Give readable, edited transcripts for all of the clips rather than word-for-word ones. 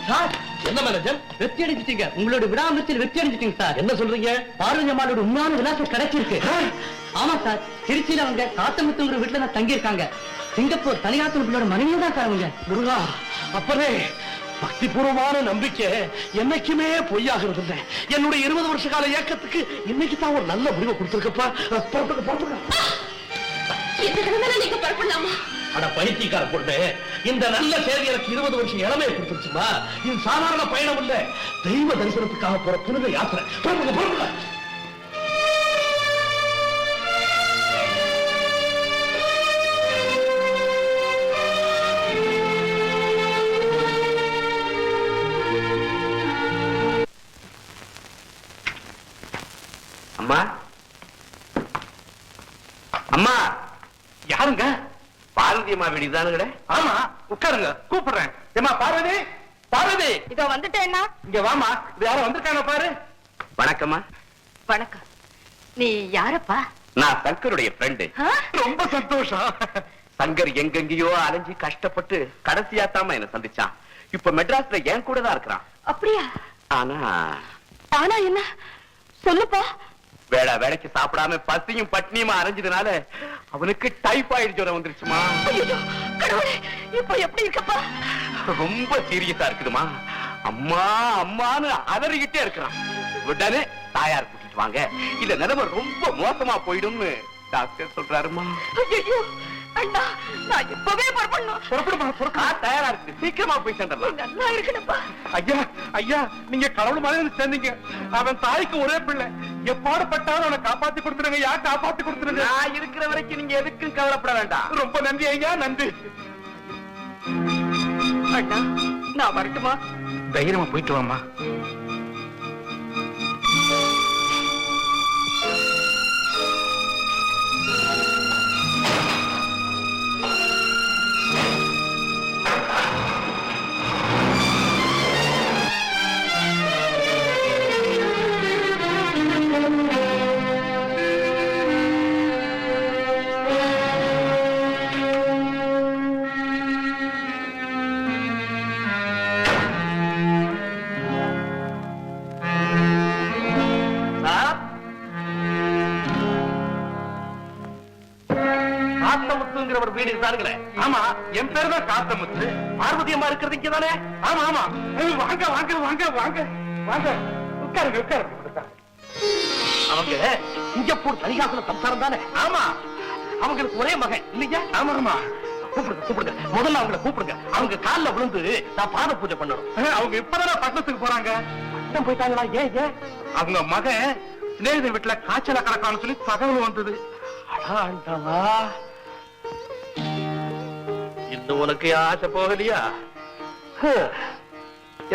Sir என்ன manager வெற்றி அடைஞ்சிட்டீங்க. உங்களோட விடாமுயற்சியில் வெற்றி அடைஞ்சிட்டீங்க சார். என்ன சொல்றீங்க? பார்வதி அம்மாளோட உண்மையான விலாசம் கிடைச்சிருக்கு. ஆமா சார், திருச்சியில அவங்க காத்தமுத்துங்கிற வீட்டுல தான் தங்கி இருக்காங்க. சிங்கப்பூர் தனியாத்தோட மனைவியா தான் சார் அவங்க. முருகா, அப்பவே பக்தி பூர்வமான நம்பிக்கை என்னைக்குமே பொய்யாகிறது இல்லை. என்னுடைய 20 வருஷ கால இயக்கத்துக்கு இன்னைக்கு தான் ஒரு நல்ல முடிவை கொடுத்திருக்கப்பா. நீங்க பரப்பலாமா? ஆனா பைத்தியக்கார பொண்ணு, இந்த நல்ல சேவை எனக்கு 20 வருஷம் இளமையை கொடுத்துருச்சுமா. இது சாதாரண பயணம் இல்ல, தெய்வ தரிசனத்துக்காக போற புனித யாத்திரை. புறப்படுங்க. அம்மா, அம்மா, யாருங்க? பார்வதி அம்மா வீடுதானுங்கடே. ஆமா, உட்காருங்க, கூப்பிடுறேன். ஏமா பார்வதி, பார்வதி, இதோ வந்துட்டேன்னா. இங்க வாமா. இது யாரும் வந்திருக்காங்க பாரு. வணக்கம்மா. வணக்கம். நீ யாரப்பா? நான் சங்கருடைய ஃப்ரெண்டு. ரொம்ப சந்தோஷம். சங்கர் எங்கெங்கயோ அலைஞ்சி கஷ்டப்பட்டு கடைசியா தாமா என்ன சந்திச்சான். இப்ப மெட்ராஸ்ல என் கூட தான் இருக்கிறான். அப்படியா? ஆனா ஆனா என்ன சொல்லுப்பா. வேலைக்கு சாப்பிடாம பசியும் பட்னியுமா அரைஞ்சதுனால அவனுக்கு டைபாய்டு ஜுரம் வந்துருச்சுமா. இப்ப எப்படி இருக்கப்பா? ரொம்ப சீரியஸா இருக்குதுமா. அம்மா அம்மான்னு அதறிக்கிட்டே இருக்கிறான். உடனே தாயார் கூட்டிட்டு வாங்க, இல்ல நிலைமை ரொம்ப மோசமா போயிடும்னு டாக்டர் சொல்றாருமா. அண்ணா, நான் இப்பவே புறப்படுமா. தயாரா இருக்கு, சீக்கிரமா போய் சேர்ந்துடலாம். நல்லா இருக்கணும்ப்பா. ஐயா, ஐயா, நீங்க கடவுள் மாதிரி சேர்ந்தீங்க. அவன் தாய்க்கு ஒரே பிள்ளை. எப்பாடுபட்டாலும் அவனை காப்பாத்தி கொடுத்துருங்க. யார் காப்பாத்தி கொடுத்துருங்க. நான் இருக்கிற வரைக்கும் நீங்க எதுக்கும் கவலைப்பட வேண்டாம். ரொம்ப நன்றி ஐயா, நன்றி. அண்ணா, நான் வரட்டுமா? தைரியமா போயிட்டு வாமா. வீடு இருக்கானுங்களே. ஆமா, என் பேரு தான் காத்தமுத்து. பார்வதி அம்மா இருக்கிறது இங்க தானே? ஆமா ஆமா. வாங்க வாங்க வாங்க வாங்க வாங்க, உட்காருங்க உட்காருங்க. அவங்க சிங்கப்பூர் தனிகாசன சம்சாரம் தானே? ஆமா, அவங்களுக்கு ஒரே மகன் இல்லையா? ஆமா ஆமா. கூப்பிடுங்க கூப்பிடுங்க, முதல்ல அவங்களை கூப்பிடுங்க. அவங்க காலில் விழுந்து நான் பாத பூஜை பண்ணணும். அவங்க இப்பதான் பட்டணத்துக்கு போறாங்க. பட்டம் போயிட்டாங்களா? ஏன் ஏன்? அவங்க மகன் சிநேகிதர் வீட்டுல காய்ச்சல கணக்கான்னு சொல்லி தகவல் வந்தது. ஆண்டவா, இன்னும் உனக்கு ஆசை போகலையா?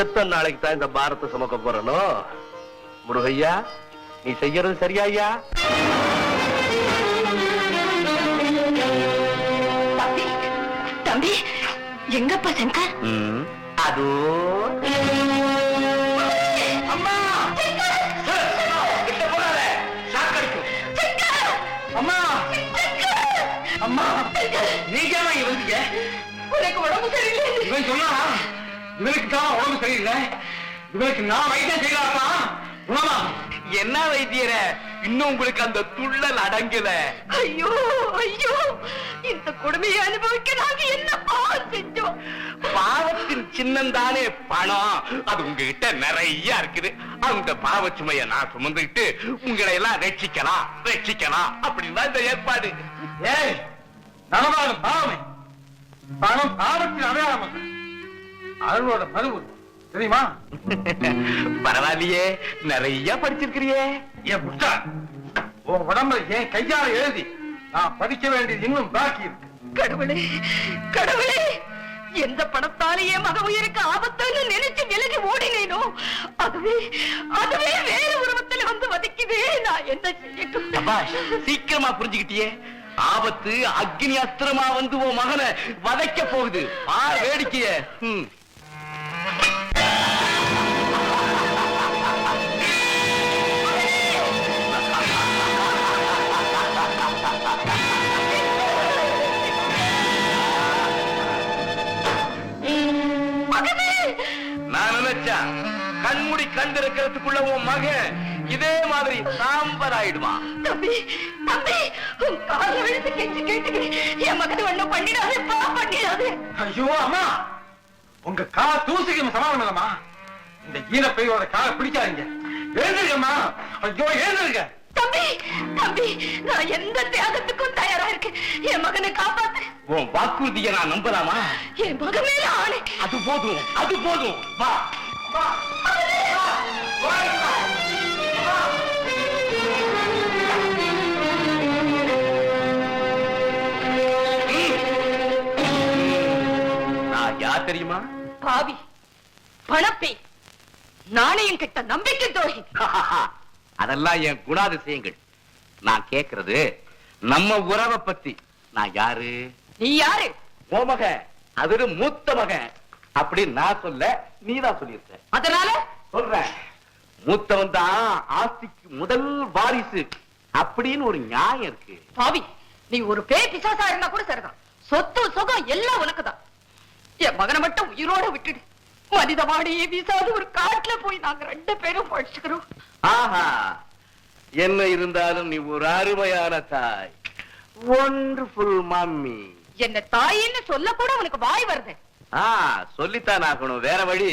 எத்தனை நாளைக்கு தான் இந்த பாரத்தை சுமக்க போறனோ? முருகையா, நீ செய்யறது சரியா ஐயா? தம்பி, எங்கப்பா சங்கர்? அதோ அம்மா, அம்மா அம்மா, நீங்க இவங்க உனக்கு உடம்பு சரியில்லை. இவன் சொன்னா இவனுக்கு தான் உடம்பு சரியில்லை. இவனுக்கு நான் வைத்தியம் செய்யலாமா? உணவா? என்ன வைத்தியர, இன்னும் உங்களுக்கு அந்த துள்ளல் அடங்கல. ஐயோ ஐயோ, இந்த கொடுமையை அனுபவிக்க நாங்க என்ன பாவம் செஞ்சோம்? பாவத்தின் சின்னம் தானே பணம். அது உங்ககிட்ட நிறைய இருக்குது. அந்த பாவ சுமைய நான் சுமந்துக்கிட்டு உங்களை எல்லாம் ரட்சிக்கலாம் ரட்சிக்கலாம் அப்படின்னு தான் இந்த ஏற்பாடு. ஏய், நனவாத பாவமே, பணம் பாவத்தின் அடையாளம். அருளோட மறுவு தெரியுமா? பரவாயில்லையே, நிறைய படிச்சிருக்கிறியே. ஏன் புட்டா, உன் உடம்புல ஏன் கையால எழுதி நான் படிக்க வேண்டியது இன்னும் பாக்கி இருக்கு. கடவுளே கடவுளே, எந்த பணத்தாலேயே மக உயிருக்கு ஆபத்துன்னு நினைச்சு விலகி ஓடினேனோ அதுவே அதுவே வேறு உருவத்தில் வந்து வதிக்குதே. நான் என்ன செய்ய? சீக்கிரமா புரிஞ்சுக்கிட்டியே. ஆபத்து அக்னி அஸ்திரமா வந்து உன் மகனை வதைக்க போகுது. வேடிக்கைய நான் நினைச்சேன் கண்மூடி கண்டிருக்கிறதுக்குள்ள உன் மகன் இதே மாதிரி சாம்பல் ஆயிடுவான். தம்பி தம்பி உன் கால விழுந்து கெஞ்சி கேட்டுக்கிறேன், என் மகனை ஒண்ணும் பண்ணிடாதேப்பா, பண்ணிடாதே. ஐயோ அம்மா, உங்க கால தூசிக்கு சமாதானம் இல்லம்மா. இந்த ஈனப்பையோட காலை பிடிக்காதீங்க. எழுந்திருக்கம்மா. ஐயோ எழுந்திருக்க. தம்பி தம்பி, நான் எந்த தியாகத்துக்கும் தயாரா இருக்கேன், என் மகனை காப்பாத்து. உன் வாக்குறுதியை நான் நம்பலாமா? என் மகன் மேல ஆணை. அது போதும், அது போதும். வா வா. நான் யார் தெரியுமா? பாவி, பணப்பே, நாணயம் கெட்ட நம்பிக்கை துரோகி. அதெல்லாம் என் குணாதிசயங்கள். நான் கேக்குறது நம்ம உறவை பத்தி. நான் யாரு? நீ யாரு? உன் மகன், அது மூத்த மகன். அப்படி நான் சொல்ல, நீதான் சொல்லியிருக்க. அதனால சொல்றேன், மூத்தவன் தான் ஆஸ்திக்கு முதல் வாரிசு அப்படின்னு ஒரு நியாயம் இருக்கு. பாவி, நீ ஒரு பேய் பிசாசா இருந்தா கூட சரிதான், சொத்து சுகம் எல்லாம் உனக்குதான். என் மகனை மட்டும் உயிரோட விட்டுடு. மனித வாடியே வீசாத ஒரு காட்டுல போய் நாங்க 2 பேரும் படிச்சுக்கிறோம். ஆஹா, என்ன இருந்தாலும் நீ ஒரு அருமையான தாய். Wonderful mummy. என்ன தாயின்னு சொல்ல கூட உனக்கு வாய் வருது. சொல்லித்தான் ஆகணும், வேற வழி.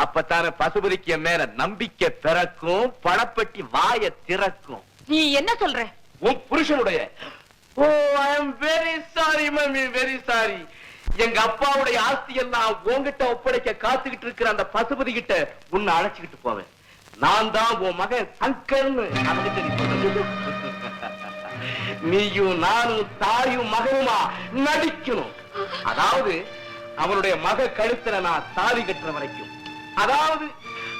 அப்பத்தான பசுபதிக்கு என் மேல நம்பிக்கை பிறக்கும், பணப்பட்டி வாய திறக்கும். நீ என்ன சொல்ற? உன் புருஷனுடைய oh, I am very sorry mummy, very sorry. எங்க அப்பாவுடைய ஆஸ்தி எல்லாம் உன்கிட்ட ஒப்படைக்க காத்துக்கிட்டு இருக்கிற அந்த பசுபதி கிட்ட உன்னை அழைச்சுக்கிட்டு போவேன். நான் தான் உன் மகன் சங்கர்னு அவனுக்கு தெரியும். நீயும் நானும் தாயும் மகனுமா நடிக்கணும். அதாவது அவனுடைய மக கழுத்துல நான் தாலி கட்டுற வரைக்கும், அதாவது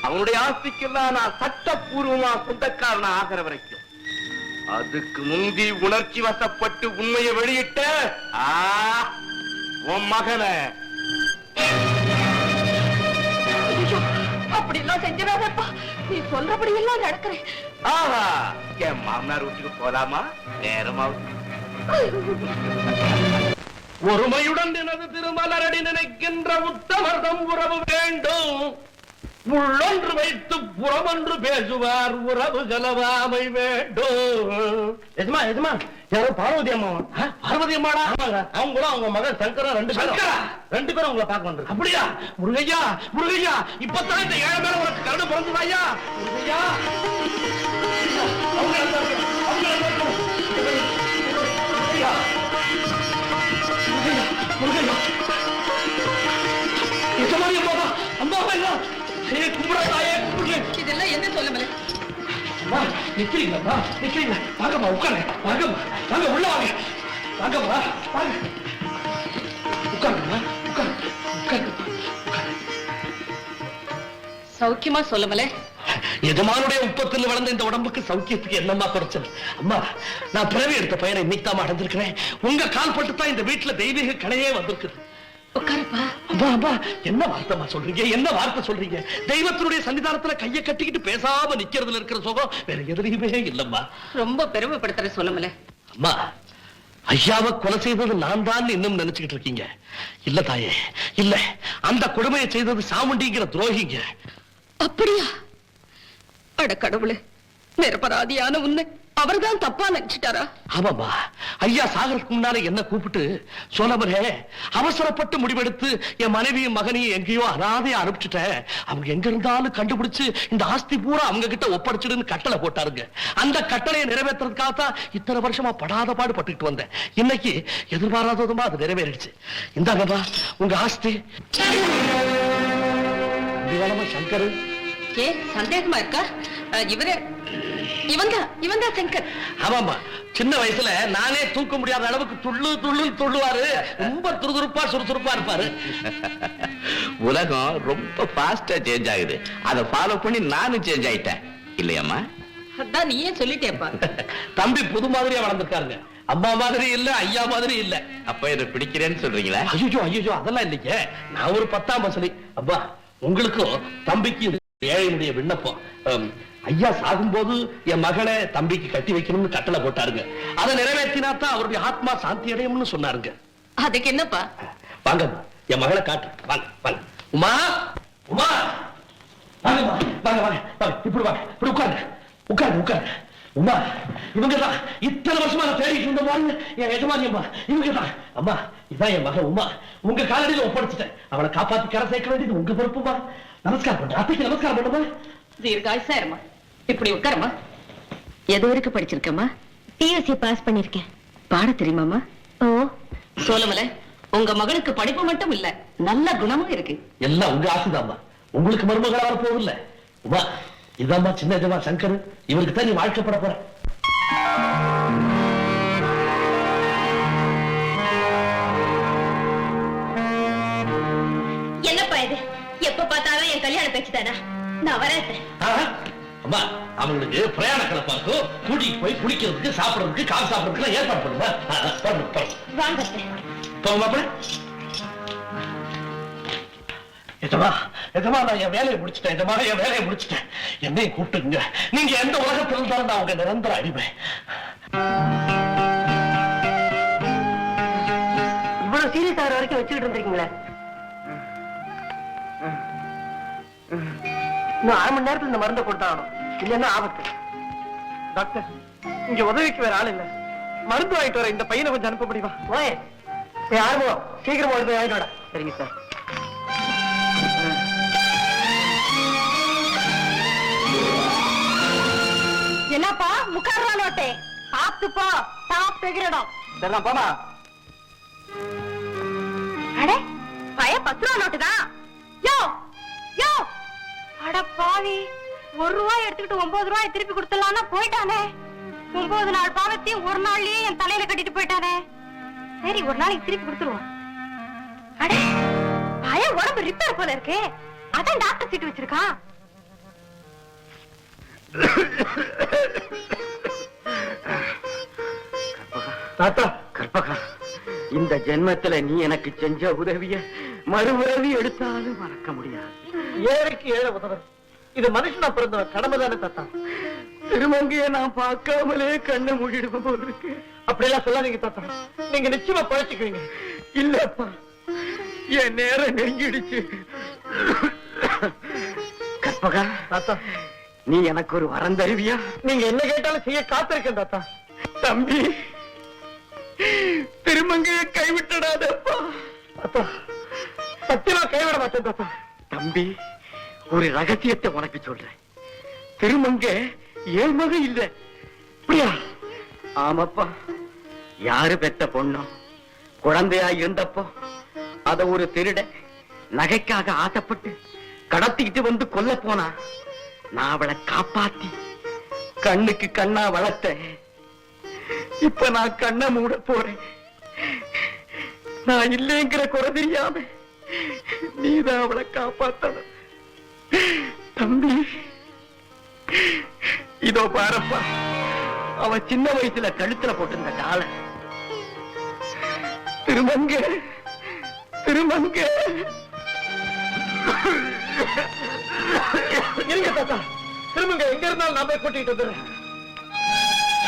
அவனுடைய ஆஸ்திக்கெல்லாம் நான் சட்டப்பூர்வமா சொந்தக்காரனா ஆகிற வரைக்கும். அதுக்கு முந்தி உணர்ச்சி வசப்பட்டு உண்மையை வெளியிட்ட உன் மகனை அப்படி எல்லாம் செஞ்சிடாதப்பா, நீ சொல்றபடி எல்லாம் நடக்கிறேன். ஆஹா, என் மாமனார் வீட்டுக்கு போலாமா? நேரமாவது. ஒருமையுடன் எனது திருமலரடி நினைக்கின்ற உத்தமர்தம் உறவு வேண்டும். உள்ளொன்று வைத்து புறமொன்று பேசுவார், உறவு கலவாமை வேண்டும். எஜமா எஜமா, யாரோ பார்வதி அம்மா. பார்வதி அம்மாடா? அவங்களும் அவங்க மகன் சங்கரா 2 பேரும் உங்களை பார்க்க வந்து. அப்படியா? முருகையா, முருகையா, இப்பதான் இந்த 7 பேரை உனக்கு கருணை பிறந்துதாயா? முருகையா, இதெல்லாம் என்ன சொல்லுங்களே? நிக்கிறீங்களா? நிக்கிறீங்களா? வாங்கம்மா, உட்காருங்க. வாங்கம்மா, வாங்க, உள்ள வாங்க. வாங்கம்மா, வாங்க. உட்காருங்கம்மா, உட்காருங்க, உட்காருங்க. சௌக்கியமா சொல்லுங்களே. எஜமானுடைய உப்பத்தில் வளர்ந்த இந்த உடம்புக்கு சௌக்கியத்துக்கு என்னமா குறைச்சல்? அம்மா, நான் பிறவி எடுத்த பையனை இன்னைக்கு தான் அடைஞ்சிருக்கிறேன். உங்க கால் பட்டு தான் இந்த வீட்டுல தெய்வீக கலையே வந்திருக்குது. உட்காருப்பா. அம்மா அம்மா, என்ன வார்த்தைமா சொல்றீங்க? என்ன வார்த்தை சொல்றீங்க? தெய்வத்தினுடைய சன்னிதானத்துல கையை கட்டிக்கிட்டு பேசாம நிக்கிறதுல இருக்கிற சுகம் வேற எதுலையுமே இல்லம்மா. ரொம்ப பெருமைப்படுத்துற சொல்லுங்களே. அம்மா, ஐயாவை கொலை செய்தது நான் தான் இன்னும் நினைச்சுக்கிட்டு இருக்கீங்க. இல்ல தாயே, இல்ல, அந்த கொடுமையை செய்தது சாமுண்டிங்கிற துரோகிங்க. அப்படியா? அட கடவுளே, நிரபராதியான உன்னை அவர்தான் தப்பா நினைச்சிட்டாரா? ஆமாமா, ஐயா சாகறதுக்கு முன்னால என்ன கூப்பிட்டு சோழமரே, அவசரப்பட்டு முடிவெடுத்து என் மனைவியும் மகனையும் எங்கேயோ அனாதையா அனுப்பிச்சுட்டேன், அவங்க எங்க இருந்தாலும் கண்டுபிடிச்சு இந்த ஆஸ்தி பூரா அவங்க கிட்ட ஒப்படைச்சிடுன்னு கட்டளை போட்டாருங்க. அந்த கட்டளையை நிறைவேற்றுறதுக்காகத்தான் இத்தனை வருஷமா படாத பாடு பட்டுக்கிட்டு வந்தேன். இன்னைக்கு எதிர்பாராததுமா அது நிறைவேறிடுச்சு. இந்தாங்கம்மா உங்க ஆஸ்தி. சங்கர், ஏ சந்தேகமா இருக்கா? இவங்க சங்கர். ஆமாமா, சின்ன வயசுல நானே தூக்க முடியாத அளவுக்கு துள்ளுன்னு துள்ளுவாரு. ரொம்ப துருதுருப்பா சுறுசுறுப்பா இருப்பாரு. உலகம் ரொம்ப ஃபாஸ்டா சேஞ்ச் ஆகுது. அதை ஃபாலோ பண்ணி நானும் சேஞ்ச் ஆயிட்டேன் இல்லையாம்மா? அதான் நீயே சொல்லிட்டேப்பா. தம்பி புது மாதிரியா வளர்ந்துருக்காருங்க. அம்மா மாதிரி இல்ல, ஐயா மாதிரி இல்ல. அப்ப இதை பிடிக்கிறேன்னு சொல்றீங்களா? ஐயோ ஐயோ, அதெல்லாம் இல்லைங்க. நான் ஒரு 10ஆம் வசதி. அப்பா, உங்களுக்கும் தம்பிக்கு ஏழையினுடைய விண்ணப்பம். ஐயா சாகும்போது என் மகனை தம்பிக்கு கட்டி வைக்கணும்னு கட்டளை போட்டாருங்க. அதை நிறைவேற்றினாத்தான் அவருடைய ஆத்மா சாந்தி அடையும்னு சொன்னாருங்க. அதுக்கு என்னப்பா? வாங்க, என் மகளை காட்டு. வாங்க வாங்க. உமா, உமா. வாங்க வாங்க வாங்க, இப்படி வாங்க, இப்படி உட்காருங்க உட்காருங்க உட்காருங்க. உமா இவங்கதான் இத்தனை வருஷமா நான் தேடிட்டு இருந்த பாருங்க என் எஜமானி அம்மா, இவங்கதான். அம்மா இதான் என் மகன் உமா, உங்க காலடியில ஒப்படைச்சிட்டேன். அவளை காப்பாத்தி கரை சேர்க்க வேண்டியது உங்க பொறுப்புமா. நமஸ்காரம் பண்ற அத்தைக்கு நமஸ்காரம் பண்ணுமா. தீர்காயுசா இருமா. இப்படி உட்காரமா. எது வரைக்கும் படிச்சிருக்கமா? டிஎஸ்சி பாஸ் பண்ணிருக்கேன். பாட தெரியுமாமா? ஓ, சோழமலை, உங்க மகனுக்கு படிப்பு மட்டும் இல்ல, நல்ல குணமும் இருக்கு. எல்லாம் உங்க ஆசைதாம்மா, உங்களுக்கு மருமகளா வர போதில்ல. உமா இதாம்மா சின்ன எஜமா சங்கர், இவருக்கு தான் நீ வாழ்க்கப்பட போற. என்னப்பா இது? எப்ப பார்த்தாலும் என் கல்யாண பேச்சு தானா? நான் வரேன். அம்மா அவங்களுக்கு பிரயாண கலப்பா இருக்கும், கூட்டிட்டு போய் குடிக்கிறதுக்கு சாப்பிடறதுக்கு காசு சாப்பிடறதுக்கு ஏற்பாடு பண்ணுமா. வாங்க. போங்க எஜமா, எஜமா நான் என் வேலையை முடிச்சுட்டேன். எஜமா என் வேலையை முடிச்சுட்டேன். என்னையும் கூப்பிட்டுங்க. நீங்க எந்த உலகத்தில் இருந்தாலும் நான் உங்க நிரந்தர அடிமை. இவ்வளவு சீரியஸ் ஆகிற வரைக்கும் வச்சுக்கிட்டு இருந்திருக்கீங்களே. இன்னும் 1/2 மணி நேரத்துல இந்த மருந்தை கொடுத்தாகணும், இல்லைன்னா ஆபத்து. டாக்டர், இங்க உதவிக்கு வேற ஆள் இல்ல. மருந்து வாங்கிட்டு வர இந்த பையனை கொஞ்சம் அனுப்ப முடியுமா? ஓயே ஆர்வம், சீக்கிரம் போய் வாங்கிட்டு வாடா. சரிங்க சார். என்னப்பா முக்காரா நோட்டே? பார்த்து போ, டாப் பெகிரடம். சரிதான் போமா. அடே பய 10 ரூபா நோட்டு தான். யோ யோ, அட பாவி, 1 ரூபாய் எடுத்துக்கிட்டு 9 ரூபாய் திருப்பி கொடுத்துடலாம்னா போயிட்டானே. 9 நாள் பாவத்தையும் ஒரு நாள்லயே என் தலையில கட்டிட்டு போயிட்டானே. சரி, ஒரு நாளைக்கு திருப்பி கொடுத்துருவோம். அடே பய உடம்பு ரிப்பேர் போல இருக்கு, அதான் டாக்டர் சீட்டு வச்சிருக்கான். தாத்தா கற்பகா, இந்த ஜென்மத்துல நீ எனக்கு செஞ்ச உதவிய மறுபிறவி எடுத்தாலும் மறக்க முடியாது. ஏழைக்கு ஏழை உதவர், இது மனுஷனா பிறந்த கடமை தானே தாத்தா. திருமங்கைய நான் பார்க்காமலே கண்ணை மூடிடுவோம் போல இருக்கு. அப்படியெல்லாம் சொல்லாதீங்க தாத்தா, நீங்க நிச்சயமா பழச்சிக்குவீங்க. இல்லப்பா, என் நேரம் நெருங்கிடுச்சு. கற்பகா தாத்தா, நீ எனக்கு ஒரு வரம் தருவியா? நீங்க என்ன கேட்டாலும் செய்ய காத்திருக்கேன் தாத்தா. தம்பி, திருமங்கைய கைவிட்டடாதப்பா. தாத்தா சத்தியமா கைவிட மாட்டேன் தாத்தா. தம்பி, ஒரு ரகசியத்தை உனக்கு சொல்றேன். திருமங்க ஏன் மக இல்ல. அப்படியா? ஆமாப்பா. யாரு பெத்த பொண்ணும் குழந்தையா இருந்தப்போ அத ஒரு திருட நகைக்காக ஆசைப்பட்டு கடத்திக்கிட்டு வந்து கொல்ல போனா. நான் அவளை காப்பாத்தி கண்ணுக்கு கண்ணா வளர்த்தேன். இப்ப நான் கண்ணை மூட போறேன். நான் இல்லைங்கிற குறை தெரியாம நீதான் அவளை காப்பாத்தணும். தம்பி, இதோ பாரப்பா, அவ சின்ன வயசுல கழுத்துல போட்டிருந்த டால. திருமங்க திருமங்க. இருங்க தாத்தா, திரும்பங்க, எங்க இருந்தாலும் நான் போய் கூட்டிட்டு வந்துடுறேன்.